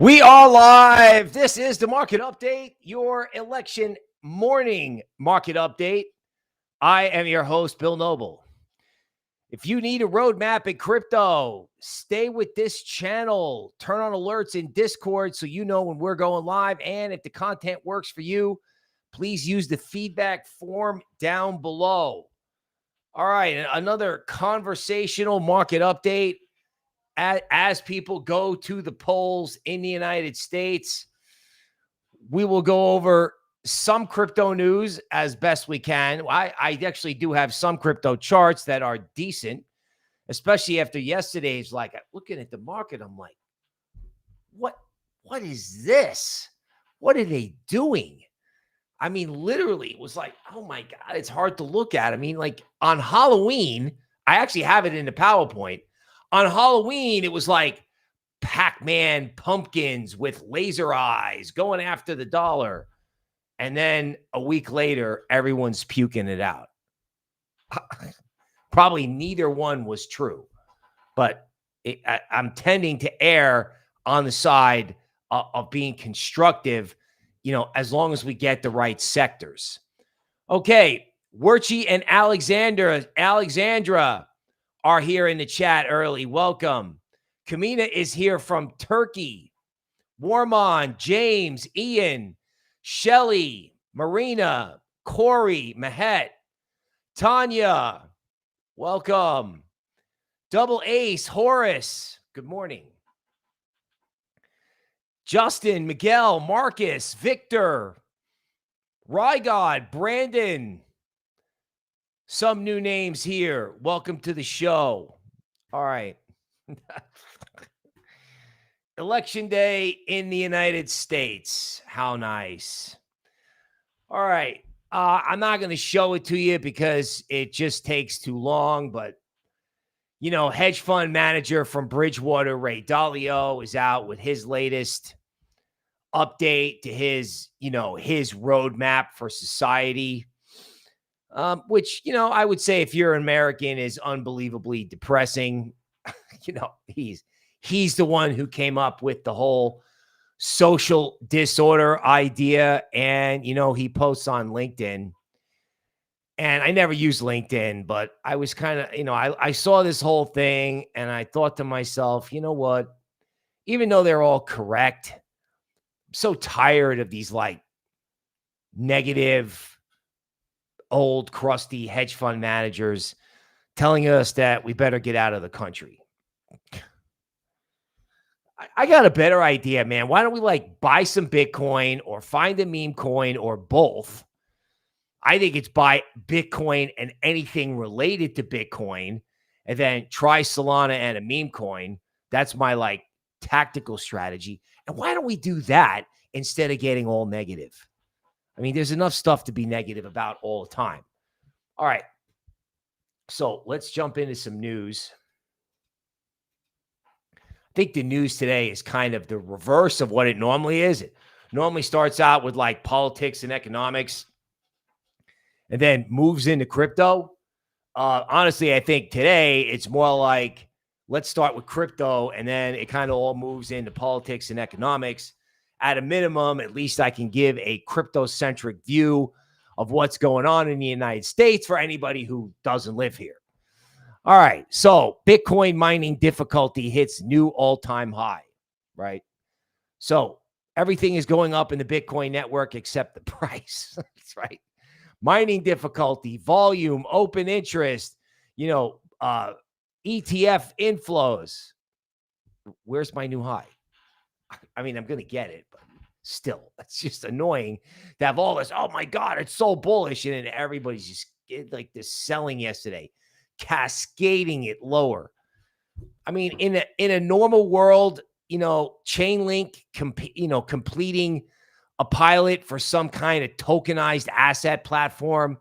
We are live. This is the market update, your election morning market update. I am your host, Bill Noble. If you need a roadmap in crypto, stay with this channel. Turn on alerts in Discord so you know when we're going live. And if the content works for you, please use the feedback form down below. All right, another conversational market update. As people go to the polls in the United States, we will go over some crypto news as best we can. I actually do have some crypto charts that are decent, especially after yesterday's. Like, looking at the market, I'm like, what is this? What are they doing? I mean, literally, it was like, oh my God, it's hard to look at. I mean, like on Halloween, I actually have it in the PowerPoint. On Halloween, it was like Pac-Man pumpkins with laser eyes going after the dollar. And then a week later, everyone's puking it out. Probably neither one was true. But I'm tending to err on the side of being constructive, as long as we get the right sectors. Okay, Werchi and Alexandra are here in the chat early. Welcome. Kamina is here from Turkey. Warmon, James, Ian, Shelly, Marina, Corey, Mahet, Tanya, welcome. Double Ace, Horace, good morning. Justin, Miguel, Marcus, Victor, Rygod, Brandon. Some new names here. Welcome to the show. All right. Election day in the United States. How nice. All right. I'm not going to show it to you because it just takes too long. But, hedge fund manager from Bridgewater, Ray Dalio, is out with his latest update to his roadmap for society. Which, I would say if you're an American is unbelievably depressing. He's the one who came up with the whole social disorder idea. And, he posts on LinkedIn. And I never use LinkedIn, but I was kind of, I saw this whole thing and I thought to myself, you know what? Even though they're all correct, I'm so tired of these like negative, old, crusty hedge fund managers telling us that we better get out of the country. I got a better idea, man. Why don't we buy some Bitcoin or find a meme coin or both? I think it's buy Bitcoin and anything related to Bitcoin and then try Solana and a meme coin. That's my tactical strategy. And why don't we do that instead of getting all negative? I mean, there's enough stuff to be negative about all the time. All right. So let's jump into some news. I think the news today is kind of the reverse of what it normally is. It normally starts out with politics and economics and then moves into crypto. Honestly, I think today it's more like, let's start with crypto and then it kind of all moves into politics and economics. At a minimum, at least I can give a crypto-centric view of what's going on in the United States for anybody who doesn't live here. All right, so Bitcoin mining difficulty hits new all-time high, right? So everything is going up in the Bitcoin network except the price. That's right. Mining difficulty, volume, open interest, ETF inflows. Where's my new high? I mean, I'm going to get it, but still, it's just annoying to have all this. Oh my God, it's so bullish. And then everybody's just like this selling yesterday, cascading it lower. I mean, in a normal world, Chainlink, completing a pilot for some kind of tokenized asset platform.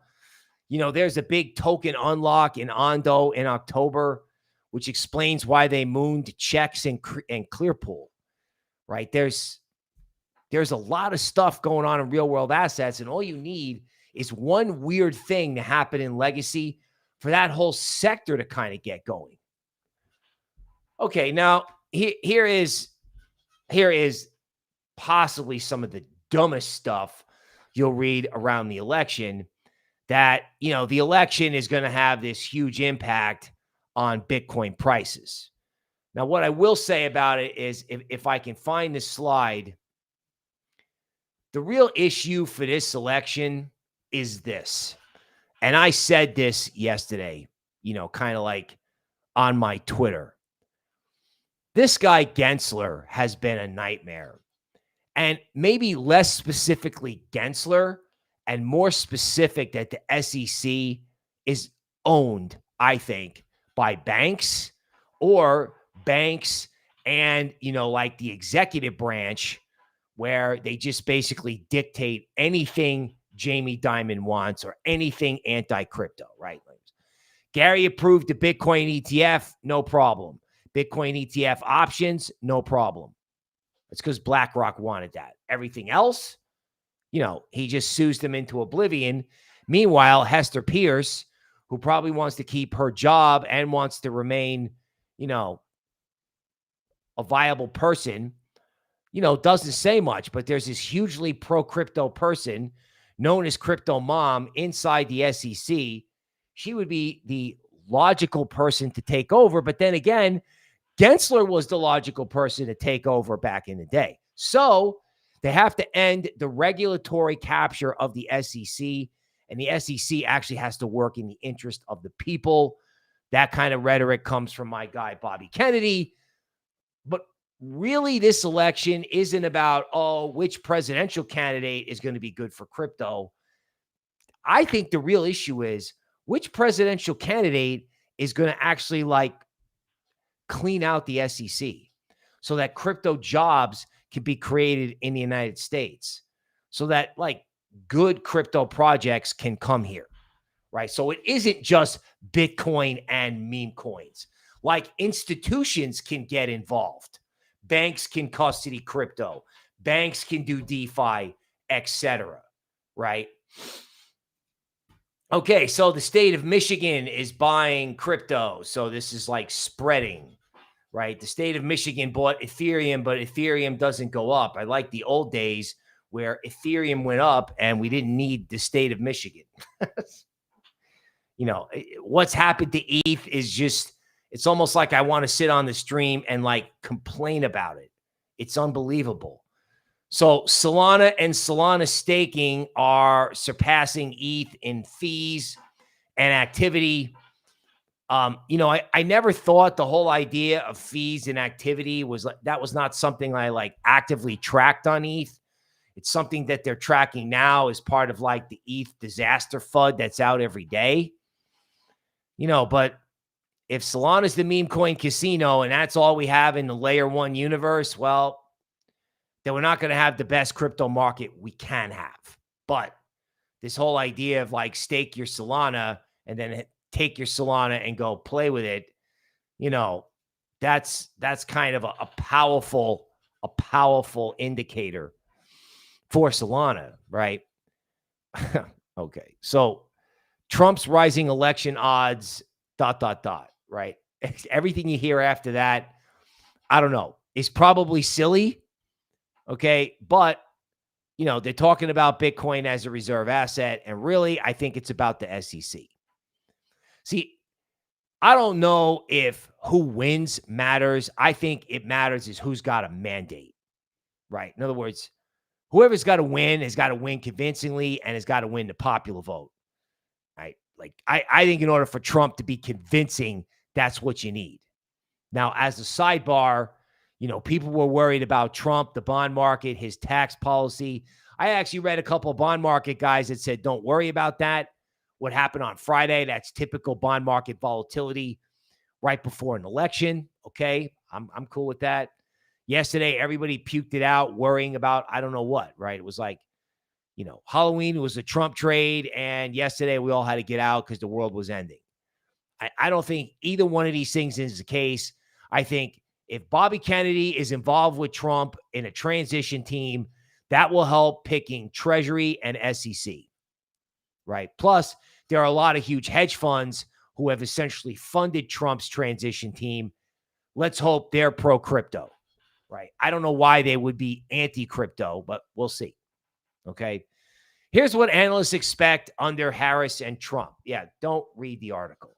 There's a big token unlock in Ondo in October, which explains why they mooned checks and Clearpool. Right? There's a lot of stuff going on in real world assets, and all you need is one weird thing to happen in legacy for that whole sector to kind of get going. Okay, now here is here is possibly some of the dumbest stuff you'll read around the election, that, the election is going to have this huge impact on Bitcoin prices. Now, what I will say about it is, if I can find this slide, the real issue for this election is this. And I said this yesterday, kind of like on my Twitter. This guy Gensler has been a nightmare. And maybe less specifically Gensler, and more specific that the SEC is owned, I think, by banks, or banks and, like the executive branch, where they just basically dictate anything Jamie Dimon wants or anything anti-crypto, right? Gary approved the Bitcoin ETF, no problem. Bitcoin ETF options, no problem. It's because BlackRock wanted that. Everything else, he just sues them into oblivion. Meanwhile, Hester Pierce, who probably wants to keep her job and wants to remain, a viable person, doesn't say much. But there's this hugely pro-crypto person known as Crypto Mom inside the SEC. She would be the logical person to take over. But then again, Gensler was the logical person to take over back in the day. So they have to end the regulatory capture of the SEC, and the SEC actually has to work in the interest of the people. That kind of rhetoric comes from my guy, Bobby Kennedy. But really, this election isn't about, which presidential candidate is going to be good for crypto. I think the real issue is which presidential candidate is going to actually clean out the SEC so that crypto jobs can be created in the United States, so that good crypto projects can come here, right? So it isn't just Bitcoin and meme coins. Institutions can get involved. Banks can custody crypto. Banks can do DeFi, etc., right? Okay, so the state of Michigan is buying crypto. So this is spreading, right? The state of Michigan bought Ethereum, but Ethereum doesn't go up. I like the old days where Ethereum went up and we didn't need the state of Michigan. What's happened to ETH is just, it's almost like I want to sit on the stream and complain about it. It's unbelievable. So Solana and Solana staking are surpassing ETH in fees and activity. I never thought the whole idea of fees and activity was that was not something I actively tracked on ETH. It's something that they're tracking now as part of the ETH disaster FUD that's out every day. But if Solana is the meme coin casino and that's all we have in the layer 1 universe, well, then we're not going to have the best crypto market we can have. But this whole idea of stake your Solana and then take your Solana and go play with it, that's kind of a powerful indicator for Solana, right? Okay. So Trump's rising election odds, ... right? Everything you hear after that, I don't know, is probably silly. Okay. But, they're talking about Bitcoin as a reserve asset. And really, I think it's about the SEC. See, I don't know if who wins matters. I think it matters is who's got a mandate, right? In other words, whoever's got to win has got to win convincingly and has got to win the popular vote, right? I think in order for Trump to be convincing, that's what you need. Now, as a sidebar, people were worried about Trump, the bond market, his tax policy. I actually read a couple of bond market guys that said, don't worry about that. What happened on Friday, that's typical bond market volatility right before an election. Okay, I'm cool with that. Yesterday, everybody puked it out, worrying about I don't know what, right? It was Halloween was a Trump trade, and yesterday we all had to get out because the world was ending. I don't think either one of these things is the case. I think if Bobby Kennedy is involved with Trump in a transition team, that will help picking Treasury and SEC, right? Plus, there are a lot of huge hedge funds who have essentially funded Trump's transition team. Let's hope they're pro-crypto, right? I don't know why they would be anti-crypto, but we'll see. Okay. Here's what analysts expect under Harris and Trump. Yeah, don't read the article.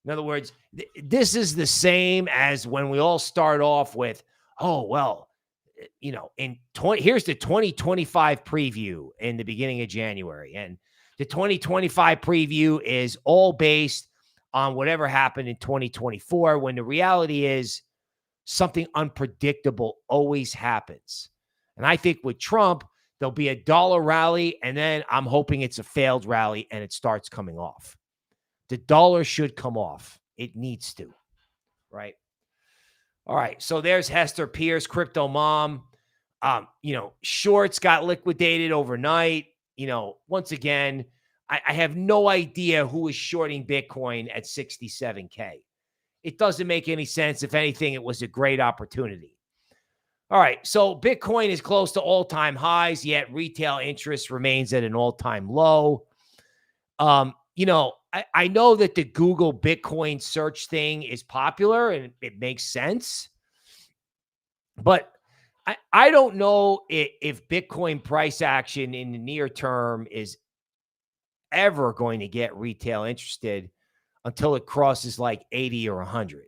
In other words, this is the same as when we all start off with, oh, well, here's the 2025 preview in the beginning of January. And the 2025 preview is all based on whatever happened in 2024, when the reality is something unpredictable always happens. And I think with Trump, there'll be a dollar rally, and then I'm hoping it's a failed rally and it starts coming off. The dollar should come off. It needs to, right? All right. So there's Hester Pierce, crypto mom. Shorts got liquidated overnight. Once again, I have no idea who is shorting Bitcoin at 67K. It doesn't make any sense. If anything, it was a great opportunity. All right. So Bitcoin is close to all-time highs, yet retail interest remains at an all-time low. I know that the Google Bitcoin search thing is popular and it makes sense, but I don't know if Bitcoin price action in the near term is ever going to get retail interested until it crosses like 80 or 100.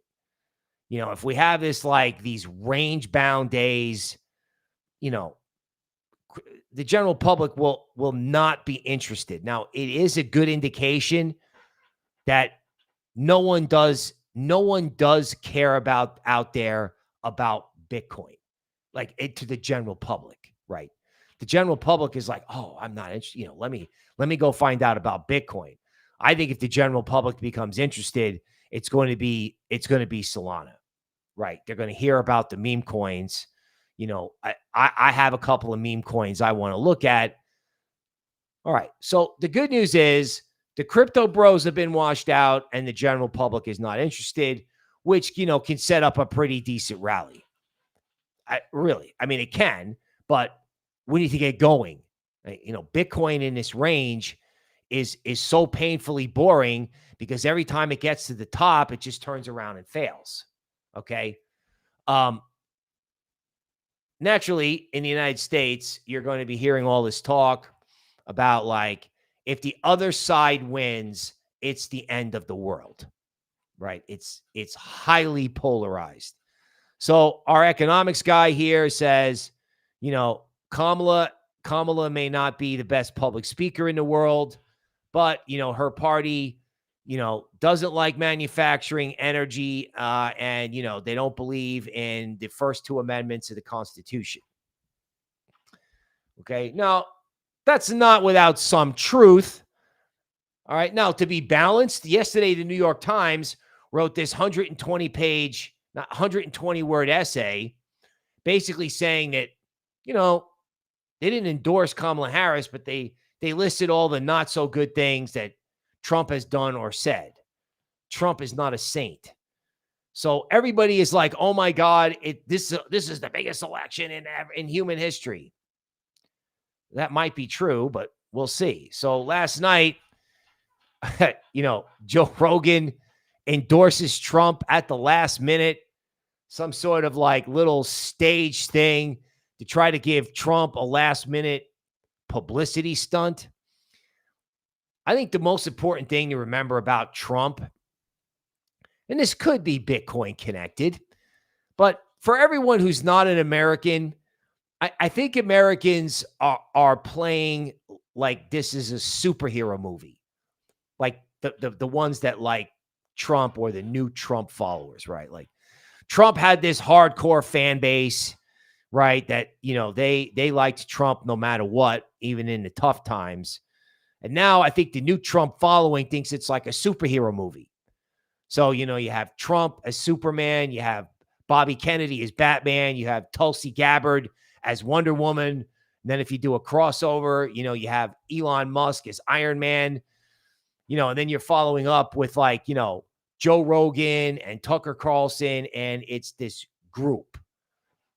If we have these range bound days, the general public will not be interested. Now, it is a good indication that no one does care about out there about Bitcoin, like to the general public, right? The general public is like, oh, I'm not interested. Let me go find out about Bitcoin. I think if the general public becomes interested, it's going to be Solana, right? They're going to hear about the meme coins. I have a couple of meme coins I want to look at. All right. So the good news is the crypto bros have been washed out and the general public is not interested, which, can set up a pretty decent rally. It can, but we need to get going. Bitcoin in this range is so painfully boring because every time it gets to the top, it just turns around and fails. Okay. Naturally, in the United States, you're going to be hearing all this talk about if the other side wins, it's the end of the world, right? It's highly polarized. So our economics guy here says, Kamala may not be the best public speaker in the world, but, her party, doesn't like manufacturing energy, and, they don't believe in the first two amendments of the Constitution. Okay. Now, that's not without some truth. All right. Now, to be balanced, yesterday, the New York Times wrote this 120 word essay, basically saying that, they didn't endorse Kamala Harris, but they listed all the not so good things that Trump has done or said. Trump is not a saint. So everybody is like, oh my God, this is the biggest election in human history. That might be true, but we'll see. So last night, Joe Rogan endorses Trump at the last minute, some sort of little stage thing to try to give Trump a last minute publicity stunt. I think the most important thing to remember about Trump, and this could be Bitcoin connected, but for everyone who's not an American, I think Americans are playing like this is a superhero movie, like the ones that like Trump or the new Trump followers, right? Like Trump had this hardcore fan base, right? That, they liked Trump no matter what, even in the tough times. And now I think the new Trump following thinks it's like a superhero movie. So, you have Trump as Superman, you have Bobby Kennedy as Batman, you have Tulsi Gabbard as Wonder Woman. And then if you do a crossover, you have Elon Musk as Iron Man, and then you're following up with Joe Rogan and Tucker Carlson. And it's this group,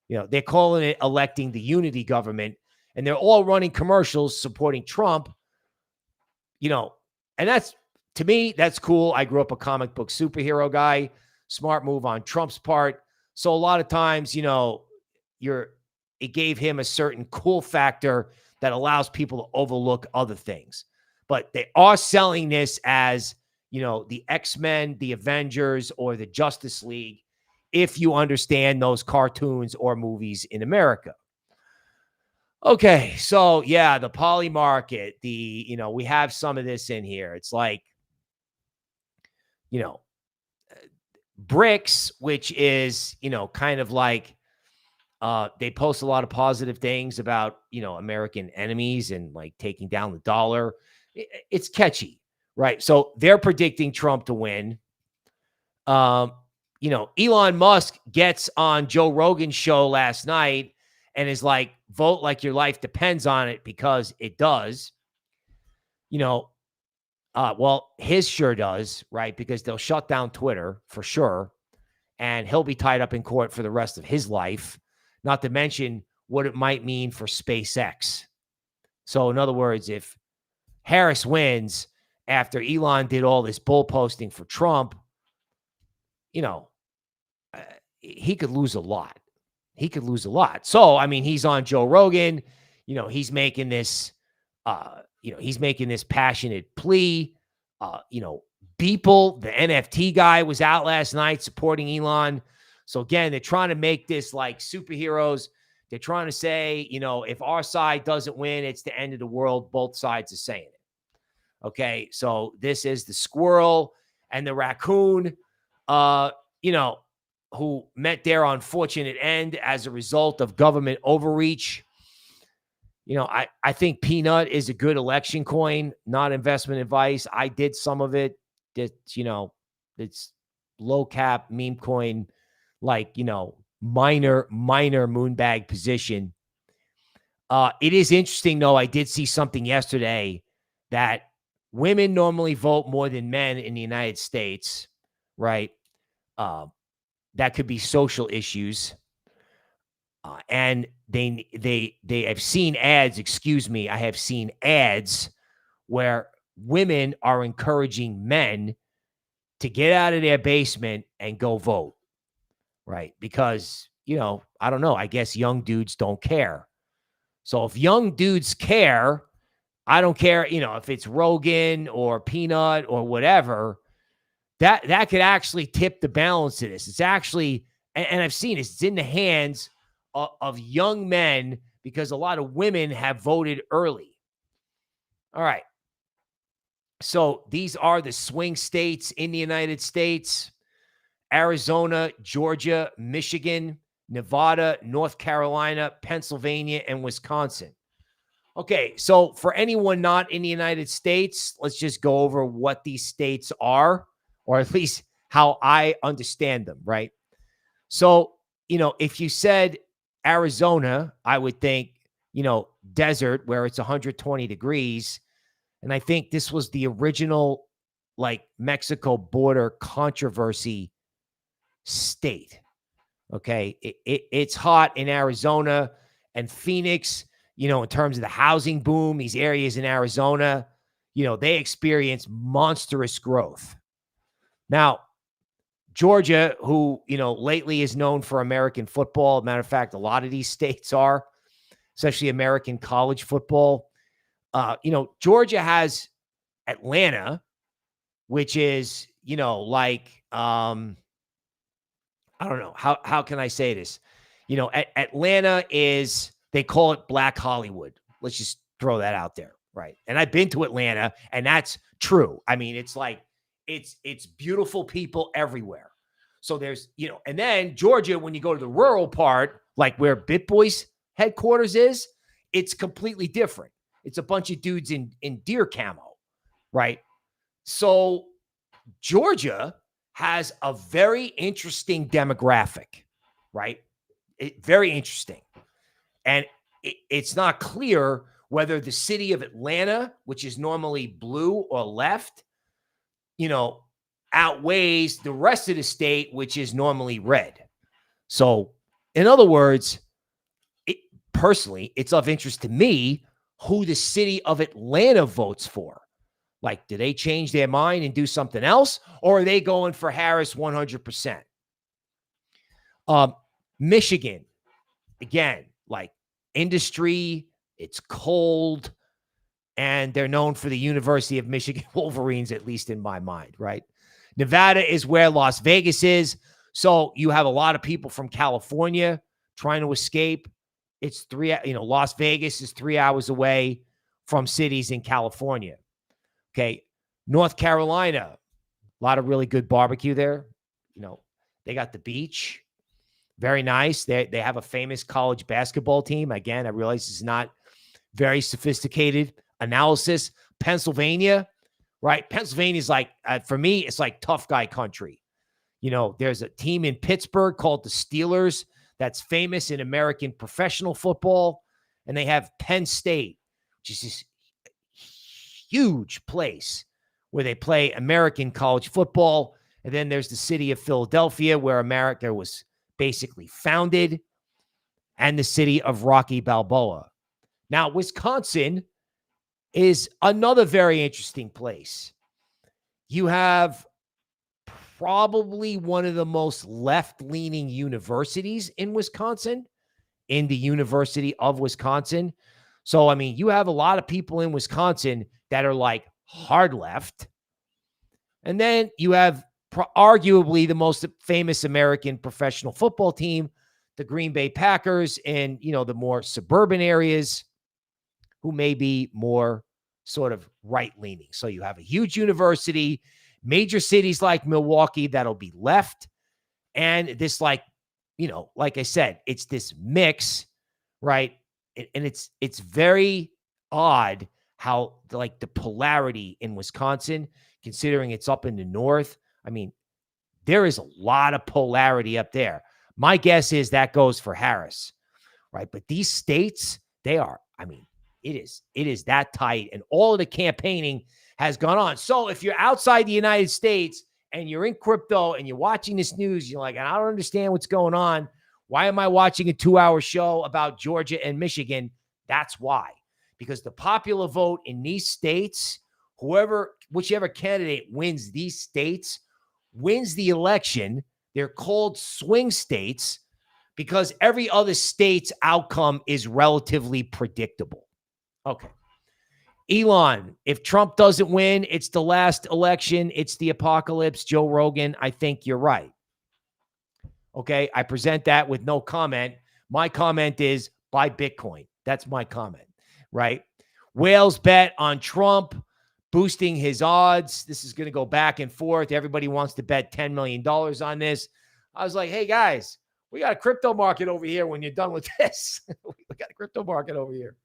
they're calling it electing the unity government, and they're all running commercials supporting Trump, and that's, to me, that's cool. I grew up a comic book superhero guy. Smart move on Trump's part. So a lot of times, it gave him a certain cool factor that allows people to overlook other things. But they are selling this as, the X-Men, the Avengers, or the Justice League, if you understand those cartoons or movies in America. Okay, so yeah, the poly market, we have some of this in here. It's like, BRICS, which is, kind of like, they post a lot of positive things about, American enemies and like taking down the dollar. It's catchy, right? So they're predicting Trump to win. Elon Musk gets on Joe Rogan's show last night and is like, vote like your life depends on it, because it does. Well, his sure does, right? Because they'll shut down Twitter for sure. And he'll be tied up in court for the rest of his life, not to mention what it might mean for SpaceX. So in other words, if Harris wins after Elon did all this bull posting for Trump, he could lose a lot. He could lose a lot. So, I mean, he's on Joe Rogan, he's making this, he's making this passionate plea. Beeple, the NFT guy, was out last night supporting Elon. So again, they're trying to make this like superheroes. They're trying to say, if our side doesn't win, it's the end of the world. Both sides are saying it. Okay. So this is the squirrel and the raccoon, who met their unfortunate end as a result of government overreach. I think peanut is a good election coin, not investment advice. I did some of it. It's low cap meme coin, like, minor moonbag position. It is interesting though. I did see something yesterday that women normally vote more than men in the United States, right? That could be social issues. And they have seen ads, I have seen ads where women are encouraging men to get out of their basement and go vote, right? Because, I don't know, I guess young dudes don't care. So if young dudes care, I don't care, if it's Rogan or Peanut or whatever, that could actually tip the balance of this. It's actually, and I've seen this, it's in the hands of young men, because a lot of women have voted early. All right. So these are the swing states in the United States: Arizona, Georgia, Michigan, Nevada, North Carolina, Pennsylvania, and Wisconsin. Okay, so for anyone not in the United States, let's just go over what these states are, or at least how I understand them, right? So, if you said Arizona, I would think, desert where it's 120 degrees. And I think this was the original, like, Mexico border controversy state. Okay. It's hot in Arizona and Phoenix, in terms of the housing boom. These areas in Arizona, they experience monstrous growth. Now, Georgia, who, lately is known for American football. Matter of fact, a lot of these states are, especially American college football. Georgia has Atlanta, which is, like, I don't know. How can I say this? Atlanta is, they call it Black Hollywood. Let's just throw that out there. Right. And I've been to Atlanta, and that's true. I mean, it's like, it's beautiful people everywhere. So there's, and then Georgia, when you go to the rural part, like where BitBoy's headquarters is, it's completely different. It's a bunch of dudes in deer camo, right? So Georgia has a very interesting demographic, right? Very interesting. And it's not clear whether the city of Atlanta, which is normally blue or left, outweighs the rest of the state, which is normally red. So, in other words, personally, it's of interest to me who the city of Atlanta votes for. Like, do they change their mind and do something else? Or are they going for Harris 100%? Michigan. again, like industry, it's cold, and they're known for the University of Michigan Wolverines, at least in my mind, right? Nevada is where Las Vegas is. So you have a lot of people from California trying to escape. It's Las Vegas is 3 hours away from cities in California. Okay. North Carolina, a lot of really good barbecue there. They got the beach. Very nice. They have a famous college basketball team. Again, I realize it's not very sophisticated analysis. Pennsylvania, right? Pennsylvania is like, for me, it's like tough guy country. There's a team in Pittsburgh called the Steelers that's famous in American professional football. And they have Penn State, which is this huge place where they play American college football. And then there's the city of Philadelphia, where America was basically founded, and the city of Rocky Balboa. Now, Wisconsin is another very interesting place. You have probably one of the most left-leaning universities in Wisconsin, in the University of Wisconsin. So, you have a lot of people in Wisconsin that are like hard left. And then you have arguably the most famous American professional football team, the Green Bay Packers, in, the more suburban areas, who may be more sort of right-leaning. So you have a huge university, major cities like Milwaukee that'll be left. And this like I said, it's this mix, right? And it's very odd how the polarity in Wisconsin, considering it's up in the north. There is a lot of polarity up there. My guess is that goes for Harris, right? But these states, they are, it is that tight, and all of the campaigning has gone on. So if you're outside the United States and you're in crypto and you're watching this news, you're like, I don't understand what's going on. Why am I watching a 2-hour show about Georgia and Michigan? That's why. Because the popular vote in these states, whichever candidate wins these states, wins the election. They're called swing states because every other state's outcome is relatively predictable. Okay. Elon, if Trump doesn't win, it's the last election. It's the apocalypse. Joe Rogan, I think you're right. Okay. I present that with no comment. My comment is buy Bitcoin. That's my comment, right? Whales bet on Trump boosting his odds. This is going to go back and forth. Everybody wants to bet $10 million on this. I was like, hey, guys, we got a crypto market over here when you're done with this. We got a crypto market over here.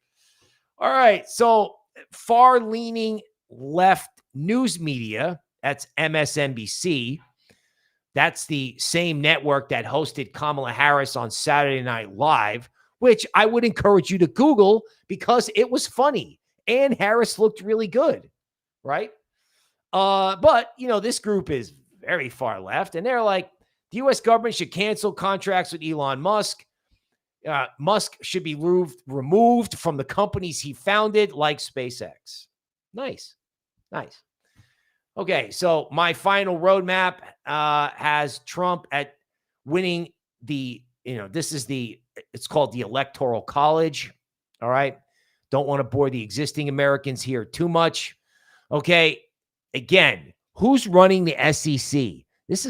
All right. So far-leaning left news media, that's MSNBC. That's the same network that hosted Kamala Harris on Saturday Night Live, which I would encourage you to Google because it was funny. And Harris looked really good, right? But, this group is very far left, and they're like, the U.S. government should cancel contracts with Elon Musk. Musk should be removed from the companies he founded, like SpaceX. Nice. Okay, so my final roadmap has Trump at winning it's called the Electoral College. All right. Don't want to bore the existing Americans here too much. Okay. Again, who's running the SEC? This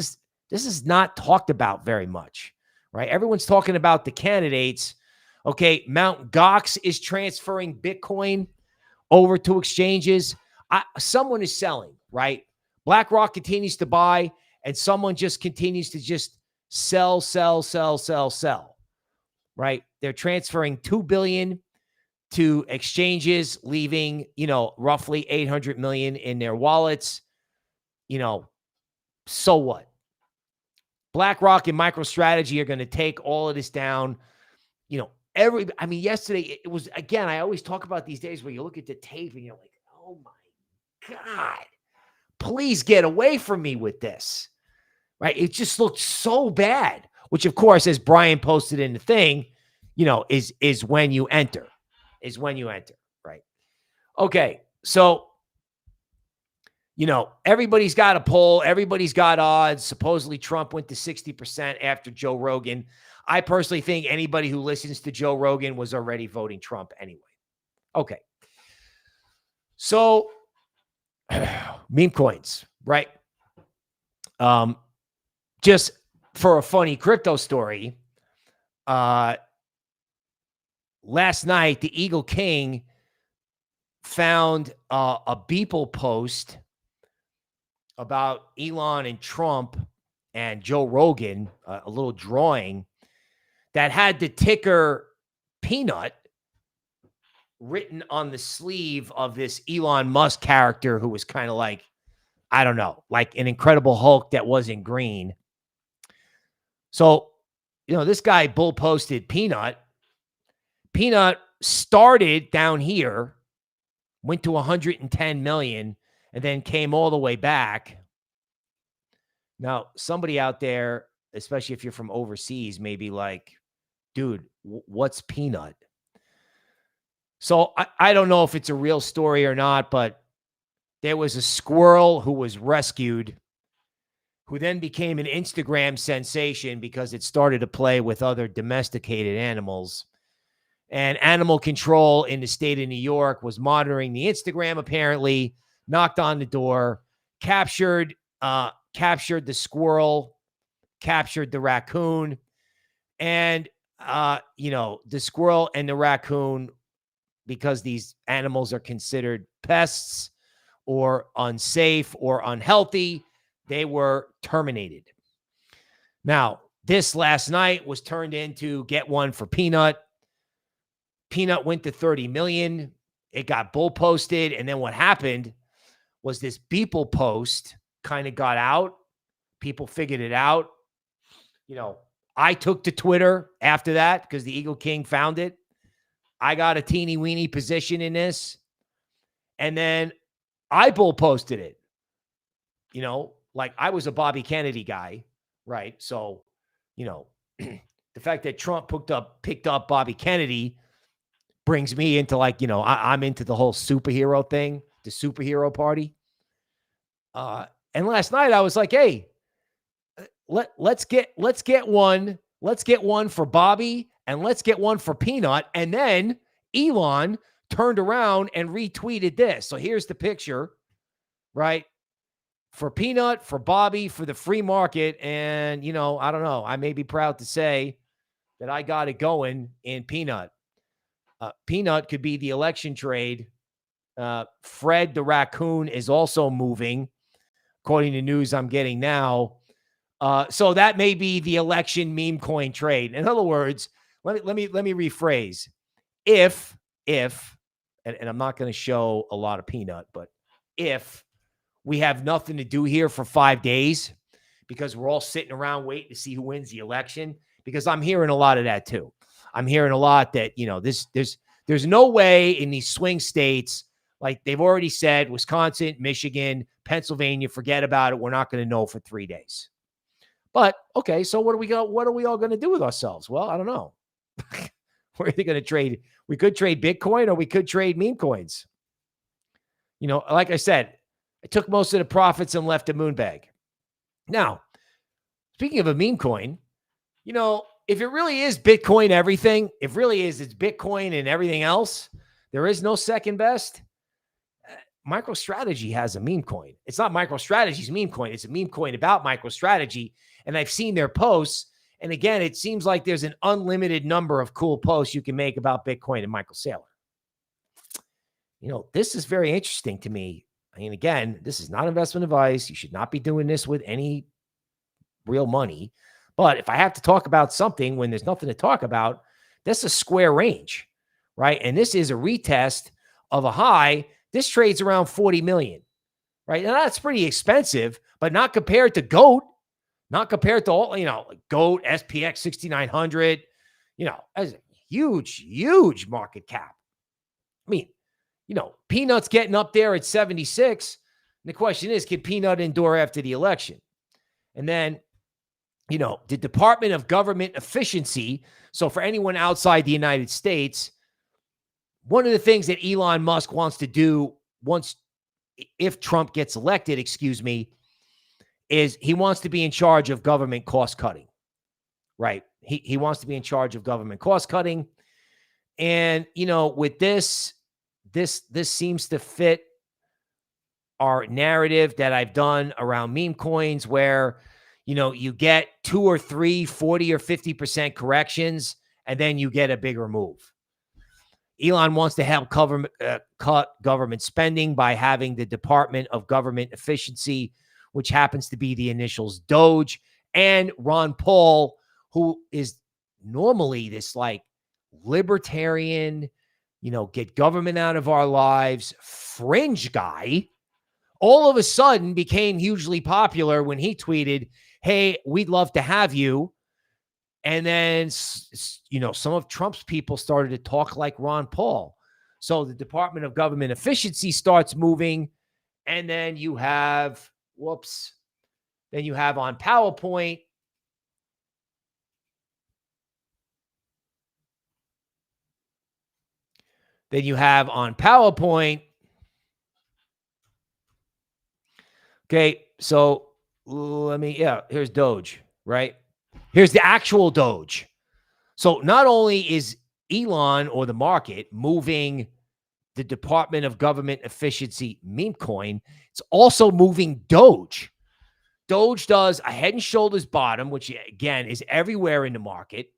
is not talked about very much, right? Everyone's talking about the candidates. Okay. Mt. Gox is transferring Bitcoin over to exchanges. Someone is selling, right? BlackRock continues to buy, and someone just continues to just sell, right? They're transferring $2 billion to exchanges, leaving, roughly 800 million in their wallets. So what? BlackRock and MicroStrategy are going to take all of this down. Yesterday it was, again, I always talk about these days where you look at the tape and you're like, oh my God, please get away from me with this, right? It just looked so bad, which of course, as Brian posted in the thing, is when you enter, right? Okay. So, everybody's got a poll. Everybody's got odds. Supposedly Trump went to 60% after Joe Rogan. I personally think anybody who listens to Joe Rogan was already voting Trump anyway. Okay. So meme coins, right? Just for a funny crypto story, last night, the Eagle King found a Beeple post about Elon and Trump and Joe Rogan, a little drawing that had the ticker Peanut written on the sleeve of this Elon Musk character who was kind of like, I don't know, like an Incredible Hulk that wasn't green. So, this guy bull posted Peanut. Peanut started down here, went to 110 million, and then came all the way back. Now, somebody out there, especially if you're from overseas, may be like, dude, what's Peanut? So I don't know if it's a real story or not, but there was a squirrel who was rescued, who then became an Instagram sensation because it started to play with other domesticated animals. And animal control in the state of New York was monitoring the Instagram, apparently, knocked on the door, captured the squirrel, captured the raccoon. And, the squirrel and the raccoon, because these animals are considered pests or unsafe or unhealthy, they were terminated. Now, this last night was turned into get one for Peanut. Peanut went to 30 million. It got bull posted. And then what happened was this Beeple post kind of got out. People figured it out. I took to Twitter after that because the Eagle King found it. I got a teeny weeny position in this. And then I bull posted it. Like I was a Bobby Kennedy guy, right? So, the fact that Trump picked up Bobby Kennedy brings me into I'm into the whole superhero thing, the superhero party. And last night I was like, hey, let's get one for Bobby and let's get one for Peanut. And then Elon turned around and retweeted this. So here's the picture, right? For Peanut, for Bobby, for the free market. And, I don't know. I may be proud to say that I got it going in Peanut. Peanut could be the election trade. Fred the raccoon is also moving, according to news I'm getting now. So that may be the election meme coin trade. In other words, let me rephrase. If and I'm not going to show a lot of Peanut, but if we have nothing to do here for 5 days because we're all sitting around waiting to see who wins the election, because I'm hearing a lot of that too. I'm hearing a lot that, there's no way in these swing states, like they've already said, Wisconsin, Michigan, Pennsylvania, forget about it. We're not going to know for 3 days. But okay, so what are we all going to do with ourselves? Well, I don't know. We're either going to trade. We could trade Bitcoin or we could trade meme coins. Like I said, I took most of the profits and left a moon bag. Now, speaking of a meme coin, if it really is Bitcoin everything, if really is, it's Bitcoin and everything else, there is no second best. MicroStrategy has a meme coin. It's not MicroStrategy's meme coin. It's a meme coin about MicroStrategy. And I've seen their posts. And again, it seems like there's an unlimited number of cool posts you can make about Bitcoin and Michael Saylor. This is very interesting to me. I mean, again, this is not investment advice. You should not be doing this with any real money. But if I have to talk about something when there's nothing to talk about, that's a square range, right? And this is a retest of a high. This trades around 40 million, right? And that's pretty expensive, but not compared to GOAT, not compared to all, GOAT, SPX 6900, as a huge market cap. I mean, Peanut's getting up there at 76. And the question is, can Peanut endure after the election? And then, the Department of Government Efficiency. So for anyone outside the United States, one of the things that Elon Musk wants to do if Trump gets elected, is he wants to be in charge of government cost cutting, right? He wants to be in charge of government cost cutting. And, with this seems to fit our narrative that I've done around meme coins where, you get 2 or 3, 40 or 50% corrections, and then you get a bigger move. Elon wants to help cut government spending by having the Department of Government Efficiency, which happens to be the initials Doge, and Ron Paul, who is normally this like libertarian, get government out of our lives, fringe guy, all of a sudden became hugely popular when he tweeted, "Hey, we'd love to have you." And then, some of Trump's people started to talk like Ron Paul. So the Department of Government Efficiency starts moving. And then you have, on PowerPoint, okay, so here's Doge, right? Here's the actual Doge. So not only is Elon or the market moving the Department of Government Efficiency meme coin, it's also moving Doge. Doge does a head and shoulders bottom, which again is everywhere in the market.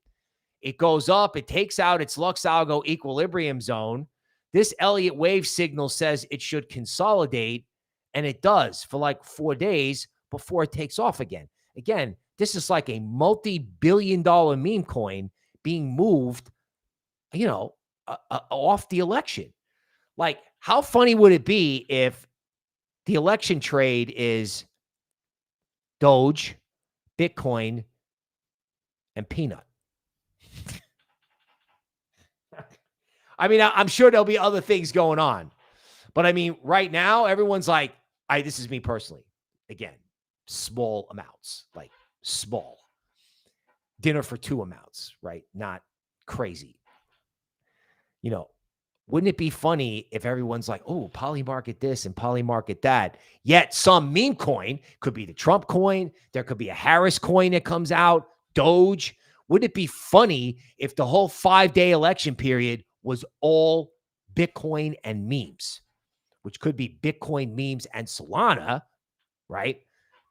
It goes up, it takes out its Lux Algo equilibrium zone. This Elliott wave signal says it should consolidate, and it does for like 4 days before it takes off again. Again, this is like a multi-billion-dollar meme coin being moved, off the election. Like, how funny would it be if the election trade is Doge, Bitcoin, and peanut? I mean, I'm sure there'll be other things going on. But I mean, right now, everyone's like, this is me personally. Again, small amounts, like small. Dinner for 2 amounts, right? Not crazy. Wouldn't it be funny if everyone's like, oh, Polymarket this and Polymarket that, yet some meme coin could be the Trump coin. There could be a Harris coin that comes out, Doge. Wouldn't it be funny if the whole 5-day election period was all Bitcoin and memes, which could be Bitcoin, memes, and Solana, right?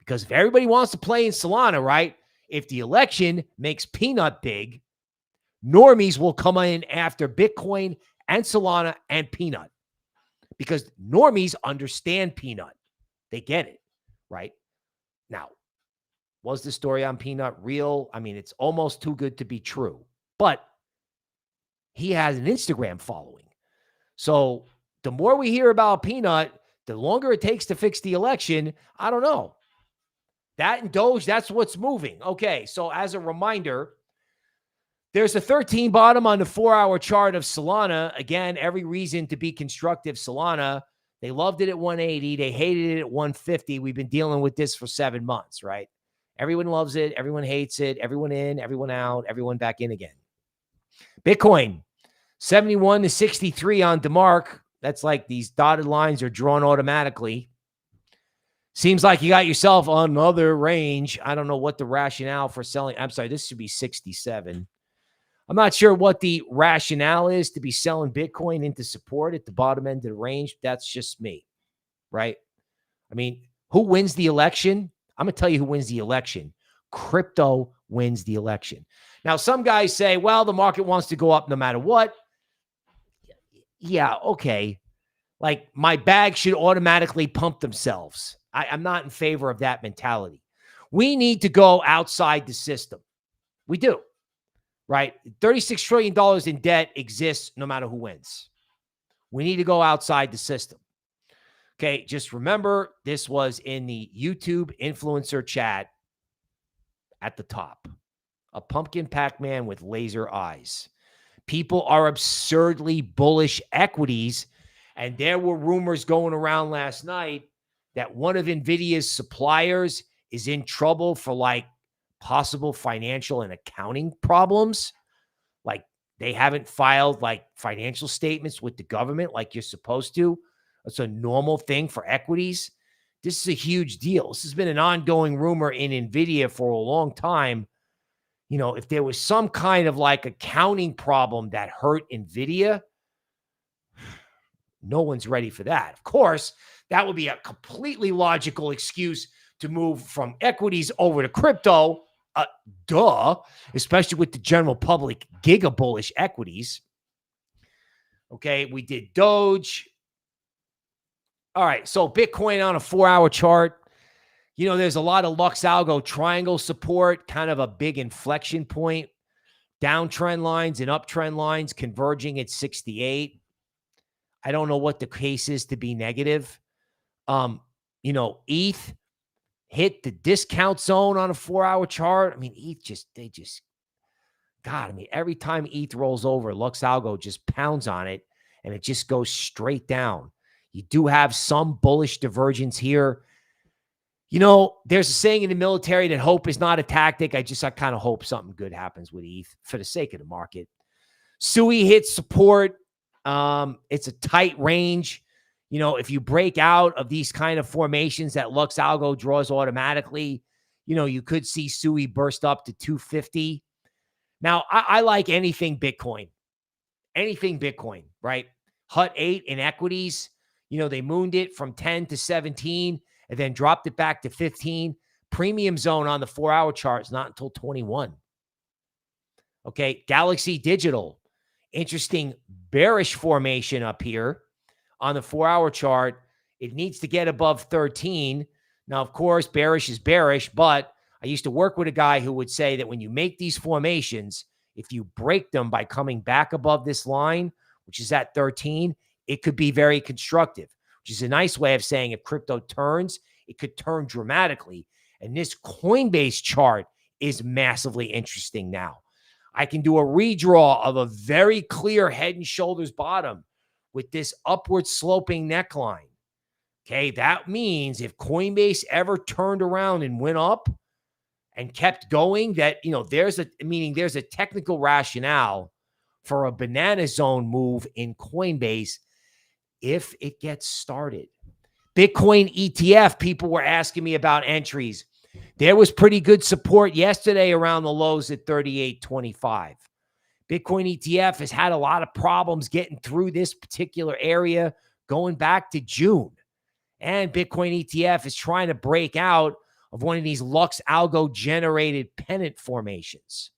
Because if everybody wants to play in Solana, right? If the election makes peanut big, normies will come in after Bitcoin and Solana and peanut, because normies understand peanut. They get it, right? Now, was the story on peanut real? I mean, it's almost too good to be true, but he has an Instagram following. So the more we hear about peanut, the longer it takes to fix the election. I don't know. That and Doge, that's what's moving. Okay, so as a reminder, there's a 13 bottom on the 4-hour chart of Solana. Again, every reason to be constructive. Solana, they loved it at 180. They hated it at 150. We've been dealing with this for 7 months, right? Everyone loves it. Everyone hates it. Everyone in, everyone out, everyone back in again. Bitcoin, 71 to 63 on DeMark. That's like these dotted lines are drawn automatically. Seems like you got yourself another range. I don't know what the rationale for selling. I'm sorry, this should be 67. I'm not sure what the rationale is to be selling Bitcoin into support at the bottom end of the range. That's just me, right? I mean, who wins the election? I'm going to tell you who wins the election. Crypto wins the election. Now, some guys say, well, the market wants to go up no matter what. Yeah, okay. Like, my bag should automatically pump themselves. I'm not in favor of that mentality. We need to go outside the system. We do. Right? $36 trillion in debt exists no matter who wins. We need to go outside the system. Okay, just remember, this was in the YouTube influencer chat at the top. A pumpkin Pac-Man with laser eyes. People are absurdly bullish equities, and there were rumors going around last night that one of NVIDIA's suppliers is in trouble for like possible financial and accounting problems. Like, they haven't filed like financial statements with the government like you're supposed to. It's a normal thing for equities. This is a huge deal. This has been an ongoing rumor in NVIDIA for a long time. if there was some kind of like accounting problem that hurt NVIDIA, no one's ready for that. Of course, that would be a completely logical excuse to move from equities over to crypto. Duh, especially with the general public giga bullish equities. Okay, we did Doge. All right, so Bitcoin on a 4-hour chart. There's a lot of Lux Algo triangle support, kind of a big inflection point. Downtrend lines and uptrend lines converging at 68. I don't know what the case is to be negative. ETH hit the discount zone on a 4-hour chart. I mean, every time ETH rolls over, Lux Algo just pounds on it and it just goes straight down. You do have some bullish divergence here. There's a saying in the military that hope is not a tactic. I kind of hope something good happens with ETH for the sake of the market. SUI hits support. It's a tight range. If you break out of these kind of formations that Lux Algo draws automatically, you could see SUI burst up to 250. Now, I like anything Bitcoin, right? HUT 8 in equities, they mooned it from 10 to 17 and then dropped it back to 15. Premium zone on the 4-hour chart is not until 21. Okay, Galaxy Digital, interesting bearish formation up here on the 4-hour chart. It needs to get above 13. Now, of course, bearish is bearish, but I used to work with a guy who would say that when you make these formations, if you break them by coming back above this line, which is at 13, it could be very constructive, which is a nice way of saying if crypto turns, it could turn dramatically. And this Coinbase chart is massively interesting now. I can do a redraw of a very clear head and shoulders bottom with this upward sloping neckline. Okay, that means if Coinbase ever turned around and went up and kept going, that, there's a technical rationale for a banana zone move in Coinbase if it gets started. Bitcoin ETF, people were asking me about entries. There was pretty good support yesterday around the lows at 38.25. Bitcoin ETF has had a lot of problems getting through this particular area going back to June. And Bitcoin ETF is trying to break out of one of these Lux Algo generated pennant formations.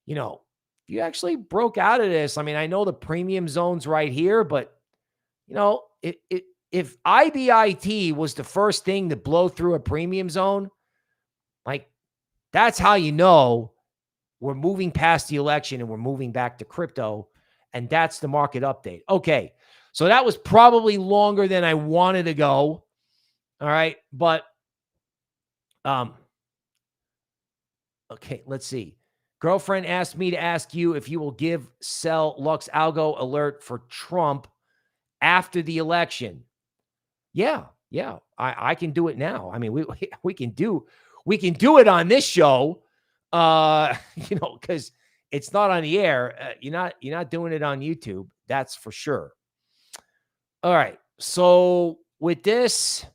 You actually broke out of this. I know the premium zone's right here, but if IBIT was the first thing to blow through a premium zone, that's how we're moving past the election and we're moving back to crypto. And that's the market update. Okay. So that was probably longer than I wanted to go. All right. But, okay, let's see. Girlfriend asked me to ask you if you will sell Lux Algo alert for Trump after the election. Yeah. I can do it now. We can do it on this show. Because it's not on the air. You're not doing it on YouTube. That's for sure. All right. So with this,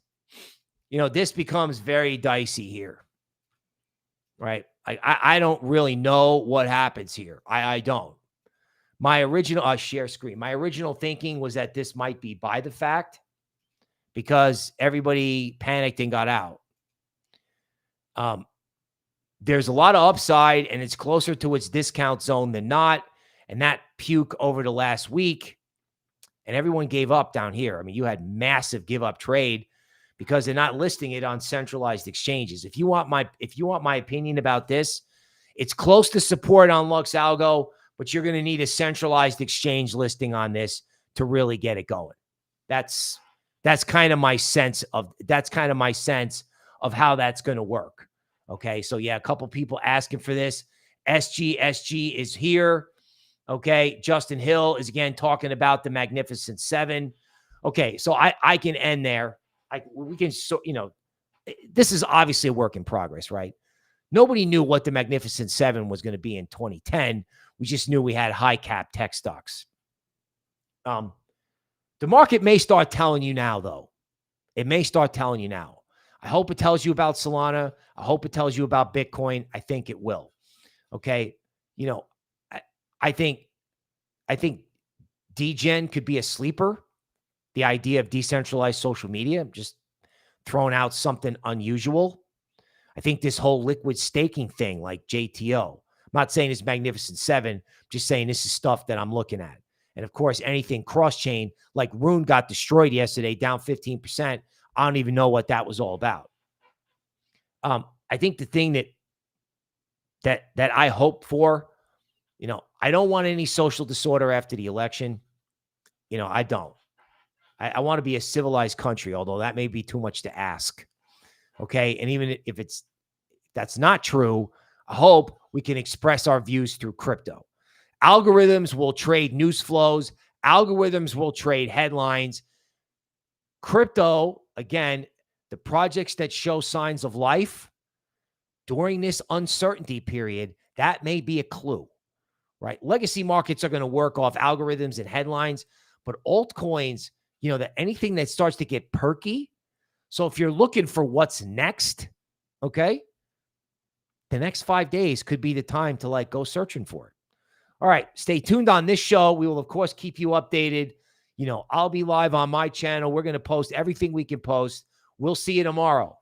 this becomes very dicey here, right? I don't really know what happens here. I don't. My original share screen. My original thinking was that this might be by the fact because everybody panicked and got out. There's a lot of upside and it's closer to its discount zone than not. And that puke over the last week and everyone gave up down here. You had massive give up trade because they're not listing it on centralized exchanges. If you want my opinion about this, it's close to support on Lux Algo, but you're going to need a centralized exchange listing on this to really get it going. That's kind of my sense of how that's going to work. Okay. So yeah, a couple people asking for this. SG is here. Okay. Justin Hill is again talking about the Magnificent Seven. Okay. So I can end there. This is obviously a work in progress, right? Nobody knew what the Magnificent Seven was going to be in 2010. We just knew we had high cap tech stocks. The market may start telling you now, though. It may start telling you now. I hope it tells you about Solana. I hope it tells you about Bitcoin. I think it will. Okay. You know, I, I think, I think DGen could be a sleeper. The idea of decentralized social media, just throwing out something unusual. I think this whole liquid staking thing, like JTO, I'm not saying it's Magnificent Seven, I'm just saying this is stuff that I'm looking at. And of course, anything cross chain, like Rune got destroyed yesterday, down 15%. I don't even know what that was all about. I think the thing that I hope for, I don't want any social disorder after the election. I don't. I want to be a civilized country, although that may be too much to ask. Okay. And even if that's not true, I hope we can express our views through crypto. Algorithms will trade news flows. Algorithms will trade headlines. Crypto, again, the projects that show signs of life during this uncertainty period, that may be a clue, right? Legacy markets are going to work off algorithms and headlines, but altcoins, that anything that starts to get perky. So if you're looking for what's next, okay, the next 5 days could be the time to go searching for it. All right, stay tuned on this show. We will, of course, keep you updated. I'll be live on my channel. We're going to post everything we can post. We'll see you tomorrow.